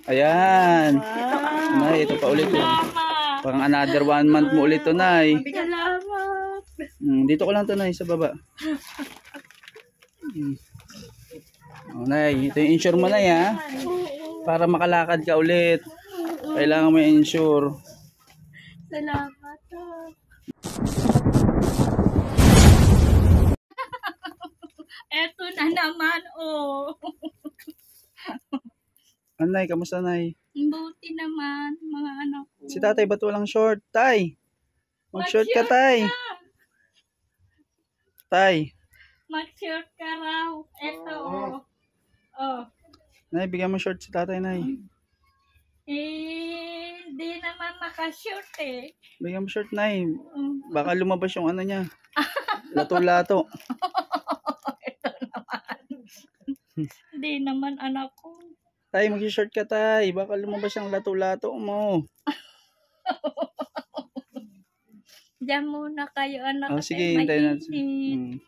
Ayan. Wow. Nay, ito pa ulit. Salamat. Parang another 1 month mo ulit to, Nay. Salamat. Dito ko lang to, Nay, sa baba. Oh, Nay, ito yung insure mo, Nay, ha? Para makalakad ka ulit. Kailangan mo i-insure. Salamat. Eto na naman, oh. Nay, kamusta, Nay? Buti naman, mga anak ko. Si tatay, ba't walang short? Tay! Mag-short ka, Tay! Tay! Mag-short ka raw. Eto, oh. Oh. Nay, bigyan mo short si tatay, Nay. Hindi naman nakashort eh. Bigyan mo short, Nay. Baka lumabas yung ano niya. Lato-lato. Ito naman. Hindi naman anak ko. Tay, mag-short ka, Tay. Baka lumabas yung lato-lato mo. Diyan muna kayo anak. Oh, kasi sige, hintayin natin. mainit.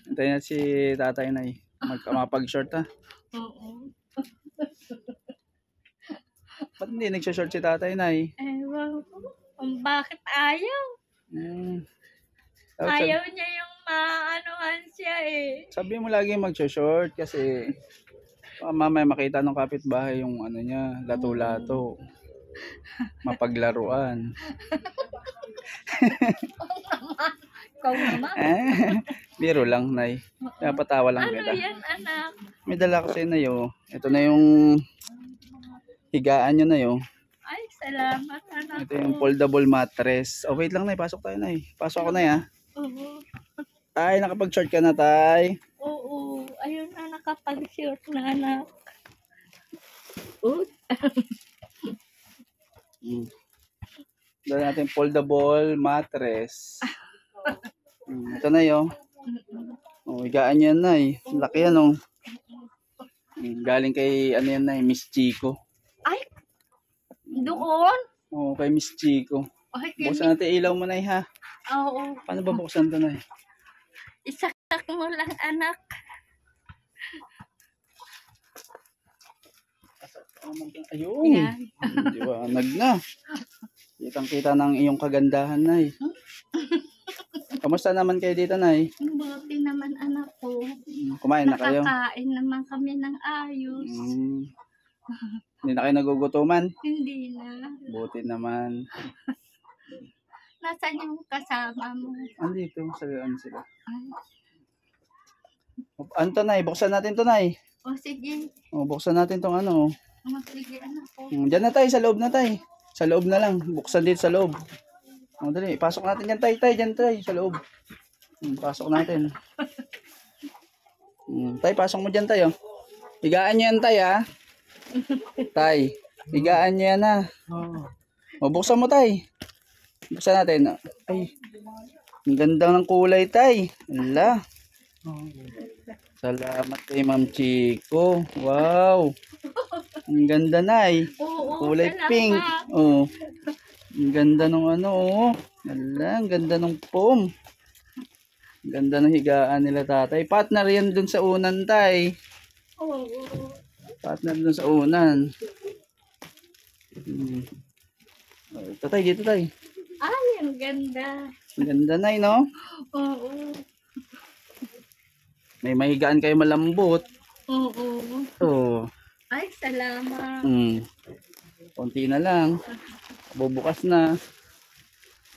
Hintayin natin si tatay, Nay. Mapag-short, ha? Oo. Ba't hindi nagsashort si tatay, Nay? Ewan ko. Kung bakit ayaw. Sabi, Ayaw niya yung maanuhan siya eh. sabi mo lagi mag-short kasi mamaya makita ng kapitbahay yung ano niya, lato-lato. Mapaglaruan. Ikaw naman. Biro lang, Nay. Napatawa lang Ano kita. yan anak? May dala ko sa'yo, Nay, oh. Ito na yung higaan nyo, Nay, oh. Ay, salamat anak. Ito yung foldable mattress. Oh, wait lang, Nay. Pasok tayo, Nay. Pasok ako, Nay, ha. Oo. Tay, nakapag-short ka na, Tay. Oo. Ayun na nakapag-short na anak. Oh. Dala natin foldable mattress. Ito na yun. Oh, higaan nyo yan, Nay. Laki yan, oh. Galing kay, ano yan, Nay, Miss Chico. Ay! Doon? Oh, kay Miss Chico. Ay, Buksan natin ilaw mo, Nay, ha. oo. Paano ba buksan ito, Nay? Isaksak mo lang anak. Ayun. Yan. Liwanag na. Kitang-kita ng iyong kagandahan, Nay. Kamusta naman kayo dito, Nay? Buti naman anak ko. Kumain na kayo? Nakakain naman kami ng ayos. Hindi na kayo nagugutuman? Hindi na. Buti naman. Nasaan yung kasama mo? Andito, sabihan sila. Ay. Ano to, Nay? Buksan natin to, Nay. O sige. O, buksan natin tong ano. O sige anak ko. Diyan na tayo, sa loob na tayo. Sa loob na lang. Buksan dito sa loob. O, dali. Pasok natin dyan tayo, Dyan tayo, sa loob. Pasok natin. Tay, pasok mo dyan tayo. Higaan nyo yan, Tay, ha? Tay, higaan nyo yan, ha? O, buksan mo, Tay. Buksan natin. Ay, ang ganda ng kulay, Tay. Ala. Salamat kay Ma'am Chico. Wow. Ang ganda, Nay. Oo, Kulay salamat. pink. Oh. Ang ganda ng ano, oh. Ala, ang ganda ng foam. Ang ganda ng higaan nila, tatay. Partner yan dun sa unan, Tay. Oo. Partner dun sa unan. Oh, ito, Tay. Dito, Tay. Ay, ang ganda. Ang ganda, Nay, no? Oo. May mahigaan kayo malambot. Oo. Oh. Ay, salamat. Konti na lang. Bubukas na.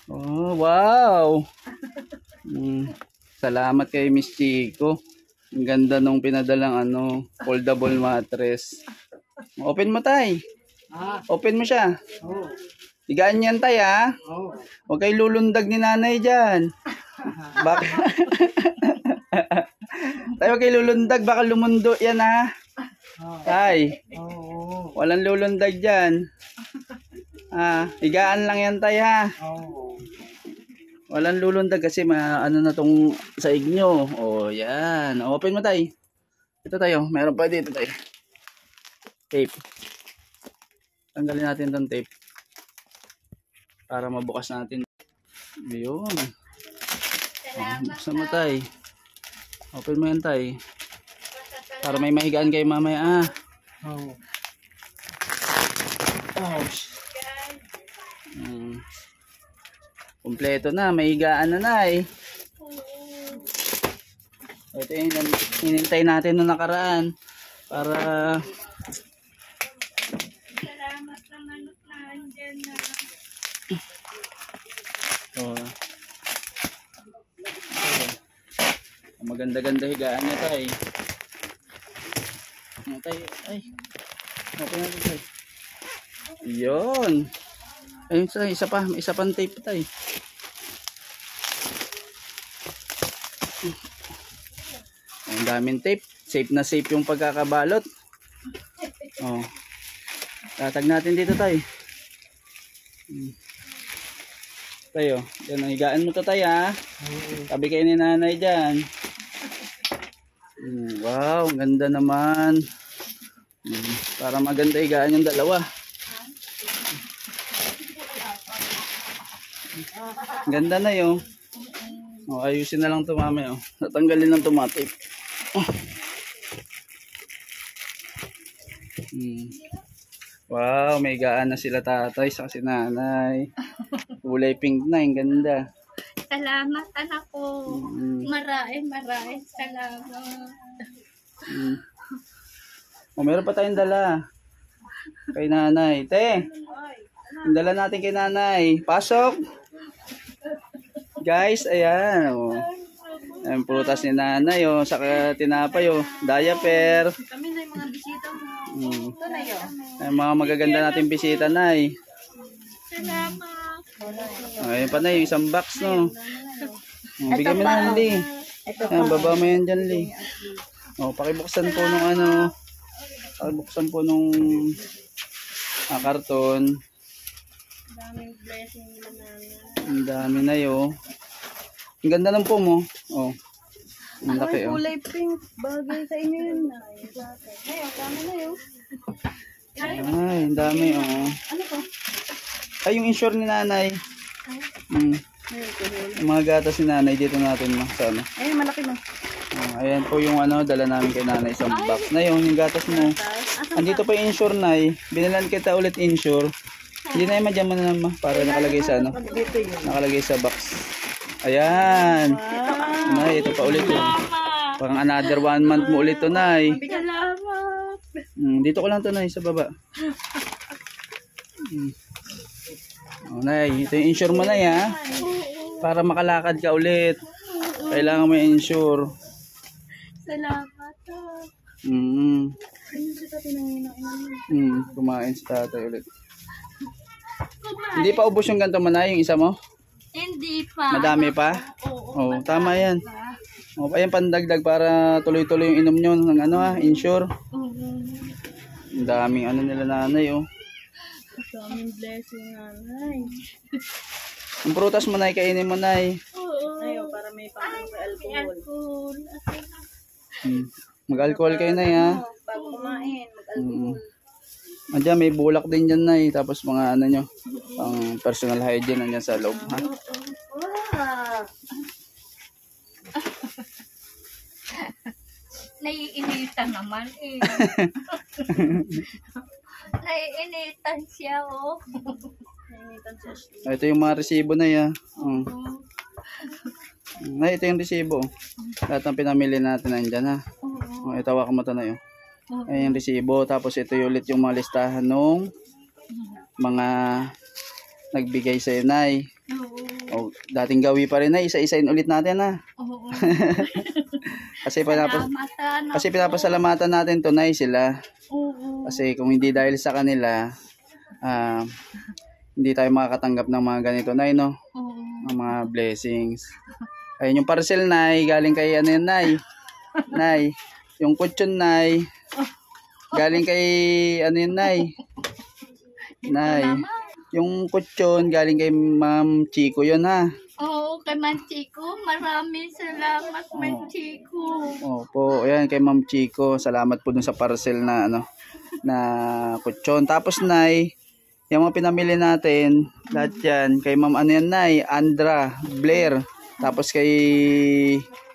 Oh, wow. Salamat kay Miss Chico. Ang ganda nung pinadalang ano, foldable mattress. Open mo, Tay. Open mo siya. Higaan yan, Tay, ha? Huwag kayo lulundag ni nanay dyan. Baka... Tay, huwag kayo lulundag. Baka lumundo yan, ha? Tay. Walang lulundag dyan. Higaan lang yan, Tay, ha? Walang lulundag kasi ano na tong saig nyo. O, yan. Open mo, Tay. Ito tayo. Meron pa dito, Tay. Tape. Tanggalin natin tong tape. Para mabukas natin. Ayun. Buksan mo, Tay. Open mo yan, Tay. Para may mahigaan kayo mamaya. Ouch. Kompleto na, may higaan na Nay. Ito yung hinintay natin nung nakaraan para Salamat naman at nandyan na. maganda-ganda higaan niya tay. Ay. Okay na tay. Yun. Ayun tay, isa pang tape tay. Ang daming tape. Safe na safe yung pagkakabalot. Oh. Tatag natin dito tay. Tayo, yan ang higaan mo to tay ha. Tabi kayo ni nanay dyan. Wow, ang ganda naman. Para maganda higaan yung dalawa. Ganda na yun. Oh, ayusin na lang ito mamaya. Oh. Natanggalin lang tumatip. Wow, may higaan na sila tatay sa si nanay. Kulay pink na, ang ganda. Salamat anak ko. Maraming salamat. Oh, meron pa tayong dala. Kay nanay. Te, yung dala natin kay nanay. Pasok. Guys, ayan. Oh. Ayan, prutas ni nanay. Oh. Saka tinapay. Oh. Diaper. Kami na yung mga bisita mo. Ito na yun. Ayan, mga magaganda natin bisita, nay. Salamat. Ayan pa na yung isang box, no? Oh, bigyan mo na, Li. Ayan, baba mo yan dyan, Li. Oh, pakibuksan po nung ano. Pakibuksan po nung karton. Daming blessing na namin. Ang dami na yun. Ang ganda ng po mo. Oh. Ang laki, oh. Kulay pink. Bagay sa inyo yun na. Ngayon, dami na yun. Ay, ang dami, oh. Ano to? Ay, yung insure ni nanay. Yung mga gatas ni nanay dito natin mo. Sana. Ay, malaki mo. Ayan po yung ano, dala namin kay nanay. Isang box na yung gatas mo. Andito pa yung insure, nay. Binilan kita ulit insure. Hindi na yung madyan mo na naman. Para nakalagay sa ano. Nakalagay sa box. Ayan. Nay, ito pa ulit yun. Parang another 1 month mo ulit to, nay. Salamat. Dito ko lang to, nay, sa baba. Oh, nay, ito yung insure mo na ya. Para makalakad ka ulit. Kailangan mo insure. Salamat. Kumain si tatay ulit. Hindi pa ubos yung ganito mo na, yung isa mo? Hindi pa. Madami pa? Oo, tama yan. Oh, ayan pandagdag para tuloy-tuloy yung inom nyo ng ano insure. Ang daming ano nila nanay, oh. Daming blessing nanay. Yung prutas mo na, kainin mo na. Ayaw, para may alcohol. Mag-alcohol kayo na ya. Bago kumain, mag-alcohol. Andiyan, may bulak din dyan na tapos mga ano nyo, pang personal hygiene nandiyan sa loob, ha? Naiinitan naman eh. Naiinitan siya, oh. Naiinitan siya. Ito yung mga resibo na ya. Ito yung resibo. Lahat ng pinamili natin nandiyan, ha? Ito, hawak mo ito na yun. Ayan yung resibo. Tapos ito yung ulit yung mga listahan nung mga nagbigay sa inay. O, dating gawi pa rin na. Isa-isain ulit natin, ha? Kasi pinapasalamatan natin to, nay, sila. Kasi kung hindi dahil sa kanila, hindi tayo makakatanggap ng mga ganito, nay, no? Ng mga blessings. Ayun yung parcel, nay, galing kay ano yan, nay. Nay, yung kutsyon, nay, galing kay ano yun, nay. Nay, yung kutsyon galing kay Ma'am Chico yun, ha? Oo, kay Ma'am Chico. Maraming salamat, Ma'am Chico. Opo, ayan kay Ma'am Chico. Salamat po dun sa parcel na ano, na kutsyon. Tapos, nay, yung mga pinamili natin, lahat yan, kay Ma'am ano yan, nay, Andra Blair. Tapos kay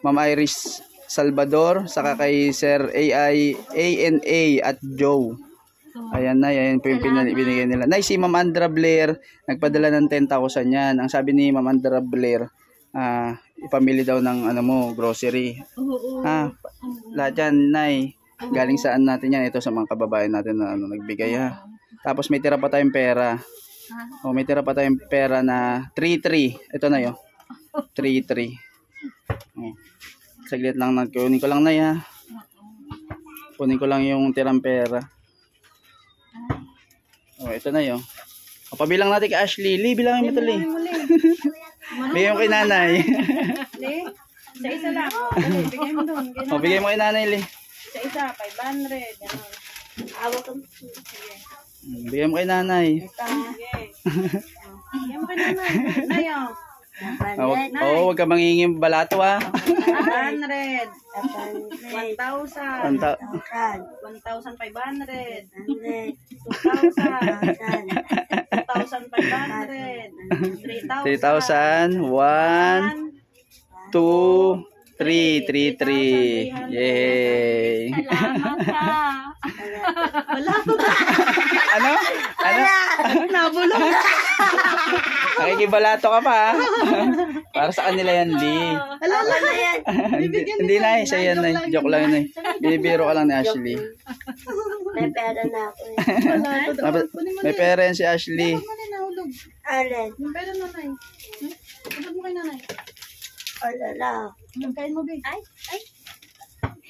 Ma'am Iris Salvador, saka kay Sir ANA at Joe. Ayan na, ayan po yung binigay nila. Nay, si Ma'am Andra Blair, nagpadala ng 10,000 yan. Ang sabi ni Ma'am Andra Blair, ipamili daw ng ano mo, grocery. Oo. Lahat yan, Nay. Galing saan natin yan? Ito sa mga kababayan natin na nagbigay ha. Tapos may tira pa tayong pera. May tira pa tayong pera na 3-3. Ito na yun. 3-3. Saglit lang, kunin ko lang Nay ha. Kunin ko lang yung tirang pera. Ito na yun. Pabilang natin kay Ashley. Lee, bilangin mo ito, Lee. Bigay mo kay nanay. Lee, sa isa lang. Bigay mo doon. Bigay mo kay nanay, Lee. Sa isa, 500. Ganun. Awak ang Bigay mo kay nanay. Sige. Bigay mo kay nanay. Nayo. Huwag ka mangingin balato ha. 100. 1,000. 1,000. 1,500. 2,000. 2,500. 3,000. 3,000. 1, 2, 3. 3. Yay! salamat ka. Wala pa ba? Ano? Nabulong. Nakikibalato ka pa ha? Para sa kanila yan, Lee. Wala na yan. Hindi na siya yan, Nay. Joke lang yun, Nay. Binibiro ka lang ni Ashley. May pera na ako. May pera yan si Ashley. Ano nahulog? Alin? Yung pera nanay. Pagod mo kay nanay. Alala. Kain mo, babe. Ay.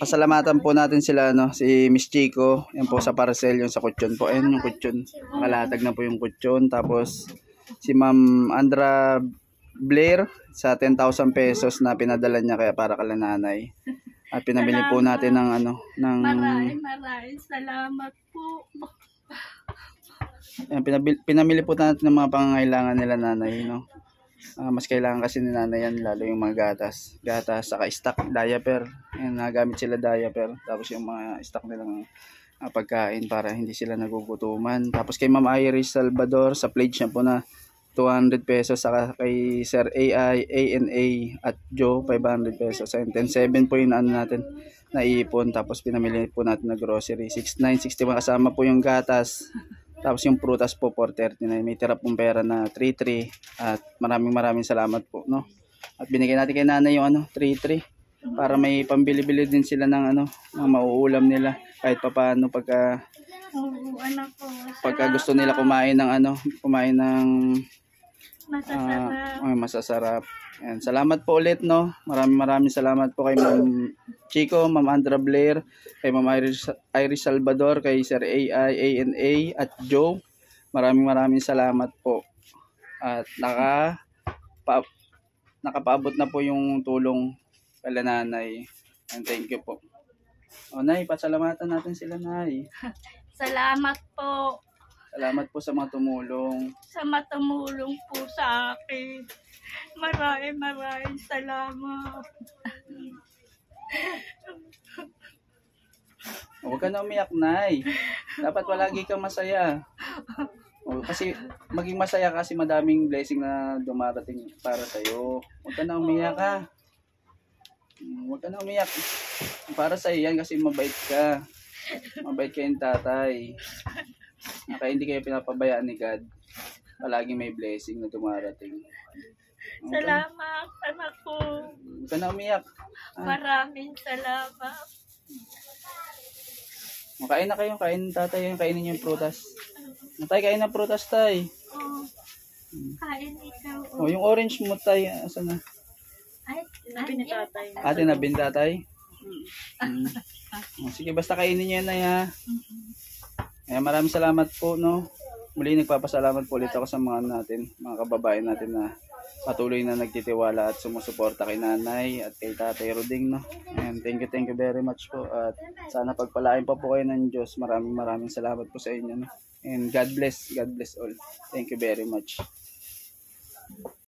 Pasalamatan po natin sila, si Miss Chico. Yan po sa parcel, yung sa kutsyon po. Ayun yung kutsyon. Nakalatag na po yung kutsyon. Tapos si Ma'am Andra Blair sa 10,000 pesos na pinadala niya kaya para kala nanay. At pinabili po natin ng Maraming salamat po. Yan, pinamili po natin ng mga pangangailangan nila nanay, mas kailangan kasi ni nanay yan, lalo yung mga gatas, saka stock, diaper. Yan, nagamit sila diaper. Tapos yung mga stock nilang pagkain para hindi sila nagugutuman. Tapos kay Ma'am Iris Salvador, sa pledge niya po na 200 pesos. Saka kay Sir AI, ANA at Joe, 500 pesos. And 10,700 po yung natin naipon. Tapos pinamili po natin na grocery. 6,961 kasama po yung gatas. Tapos yung prutas po 439. May tira pong pera na 3,300. At maraming salamat po, At binigay natin kay nanay yung 3,300 para may pambili-bili din sila ng ng mauulam nila kahit papaano pagka Anak ko. gusto nila kumain ng Masasarap. masasarap. Ayan, salamat po ulit, Maraming salamat po kay Ma'am Chico, Ma'am Andra Blair, kay Ma'am Iris Salvador, kay Sir AI, ANA at Joe. Maraming salamat po. At nakapaabot na po yung tulong kay nanay. And thank you po. Nay, pasalamatan natin sila, Nay. Salamat po Salamat po sa mga tumulong. sa matumulong po sa akin. Maraming salamat. Huwag ka na umiyak, Nay. Dapat palagi kang masaya. Kasi maging masaya kasi madaming blessing na dumarating para sa'yo. Huwag ka na umiyak, ha. Huwag ka na umiyak. Para sa'yo yan kasi mabait ka. Mabait ka yung tatay. Kaya hindi kayo pinapabayaan ni God. Palagi may blessing na dumarating. Salamat, anak ko. Huwag ka na umiyak. Maraming salamat. Kain na kayo. Kain tatay. Kainin niyo yung prutas. Tay, kain na prutas, tay. Oh, kain ikaw. Yung orange mo, tay. Asan na? Ay, Sinabi ni tatay. Ate na bin, tatay. Sige, basta kainin niyo yan, Nay, ha. Maraming salamat po, Muli nagpapasalamat po ulit ako sa mga kababayan natin na patuloy na nagtitiwala at sumusuporta kay nanay at kay tatay Roding, And thank you very much po. At sana pagpalain pa po kayo ng Diyos. Maraming salamat po sa inyo, And God bless all. Thank you very much.